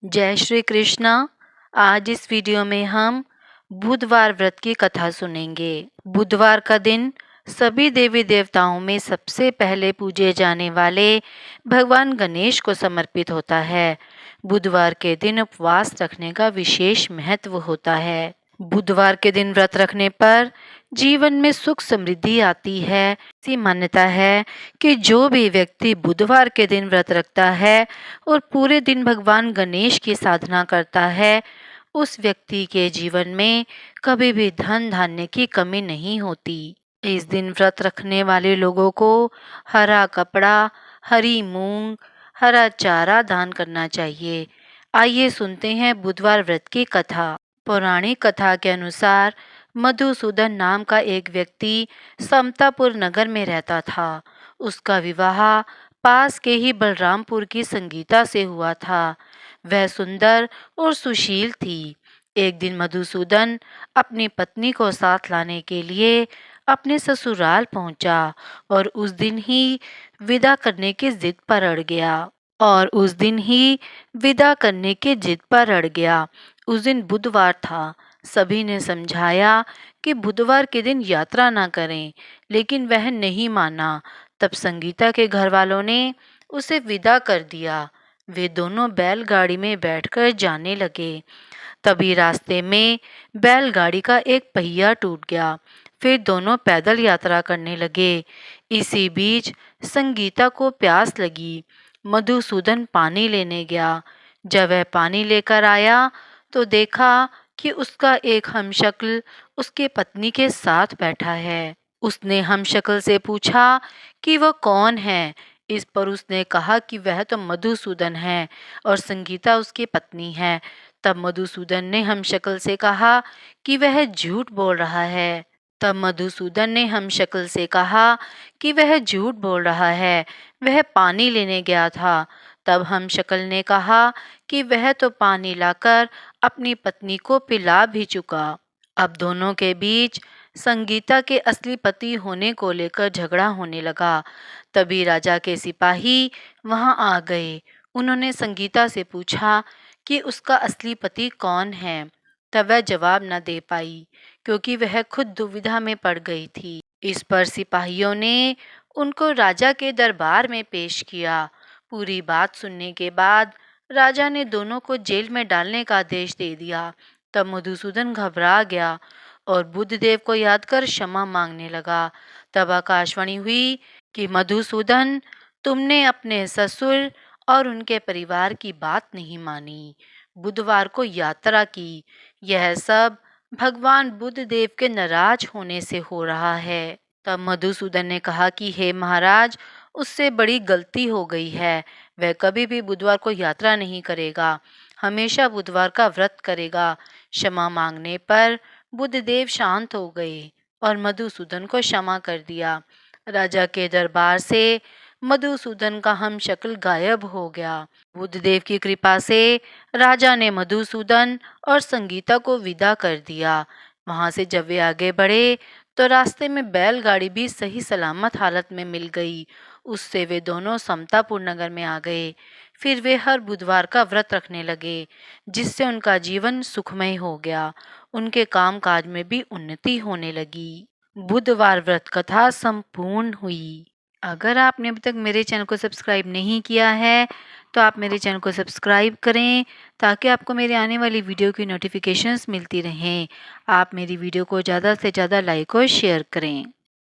जय श्री कृष्णा। आज इस वीडियो में हम बुधवार व्रत की कथा सुनेंगे। बुधवार का दिन सभी देवी देवताओं में सबसे पहले पूजे जाने वाले भगवान गणेश को समर्पित होता है। बुधवार के दिन उपवास रखने का विशेष महत्व होता है। बुधवार के दिन व्रत रखने पर जीवन में सुख समृद्धि आती है। ऐसी मान्यता है कि जो भी व्यक्ति बुधवार के दिन व्रत रखता है और पूरे दिन भगवान गणेश की साधना करता है, उस व्यक्ति के जीवन में कभी भी धन धान्य की कमी नहीं होती। इस दिन व्रत रखने वाले लोगों को हरा कपड़ा, हरी मूंग, हरा चारा दान करना चाहिए। आइए सुनते हैं बुधवार व्रत की कथा। पौराणिक कथा के अनुसार मधुसूदन नाम का एक व्यक्ति समतापुर नगर में रहता था। उसका विवाह पास के ही बलरामपुर की संगीता से हुआ था। वह सुंदर और सुशील थी। एक दिन मधुसूदन अपनी पत्नी को साथ लाने के लिए अपने ससुराल पहुंचा और उस दिन ही विदा करने की जिद पर अड़ गया। उस दिन बुधवार था। सभी ने समझाया कि बुधवार के दिन यात्रा ना करें, लेकिन वह नहीं माना। तब संगीता के घर वालों ने उसे विदा कर दिया। वे दोनों बैलगाड़ी में बैठकर जाने लगे। तभी रास्ते में बैलगाड़ी का एक पहिया टूट गया। फिर दोनों पैदल यात्रा करने लगे। इसी बीच संगीता को प्यास लगी। मधुसूदन पानी लेने गया। जब वह पानी लेकर आया तो देखा कि उसका एक हमशक्ल उसके पत्नी के साथ बैठा है। उसने हमशक्ल से पूछा कि वह कौन है। इस पर उसने कहा कि वह तो मधुसूदन है और संगीता उसकी पत्नी है। तब मधुसूदन ने हमशक्ल से कहा कि वह झूठ बोल रहा है। वह पानी लेने गया था। तब हमशक्ल ने कहा कि वह तो पानी लाकर अपनी पत्नी को पिला भी चुका। अब दोनों के बीच संगीता के असली पति होने को लेकर झगड़ा होने लगा। तभी राजा के सिपाही वहां आ गए। उन्होंने संगीता से पूछा कि उसका असली पति कौन है। तब वह जवाब न दे पाई, क्योंकि वह खुद दुविधा में पड़ गई थी। इस पर सिपाहियों ने उनको राजा के दरबार में पेश किया। पूरी बात सुनने के बाद राजा ने दोनों को जेल में डालने का आदेश दे दिया। तब मधुसूदन घबरा गया और बुद्धदेव को याद कर क्षमा मांगने लगा। तब आकाशवाणी हुई कि मधुसूदन, तुमने अपने ससुर और उनके परिवार की बात नहीं मानी, बुधवार को यात्रा की। यह सब भगवान बुद्धदेव के नाराज होने से हो रहा है। तब मधुसूदन ने कहा कि हे महाराज, उससे बड़ी गलती हो गई है। वह कभी भी बुधवार को यात्रा नहीं करेगा, हमेशा बुधवार का व्रत करेगा। क्षमा मांगने पर बुद्धदेव शांत हो गए और मधुसूदन को क्षमा कर दिया। राजा के दरबार से मधुसूदन का हमशक्ल गायब हो गया। बुद्धदेव की कृपा से राजा ने मधुसूदन और संगीता को विदा कर दिया। वहां से जब वे आगे बढ़े तो रास्ते में बैलगाड़ी भी सही सलामत हालत में मिल गई। उससे वे दोनों समतापुर नगर में आ गए। फिर वे हर बुधवार का व्रत रखने लगे, जिससे उनका जीवन सुखमय हो गया। उनके कामकाज में भी उन्नति होने लगी। बुधवार व्रत कथा संपूर्ण हुई। अगर आपने अभी तक मेरे चैनल को सब्सक्राइब नहीं किया है तो आप मेरे चैनल को सब्सक्राइब करें, ताकि आपको मेरे आने वाली वीडियो की नोटिफिकेशंस मिलती रहें। आप मेरी वीडियो को ज़्यादा से ज़्यादा लाइक और शेयर करें।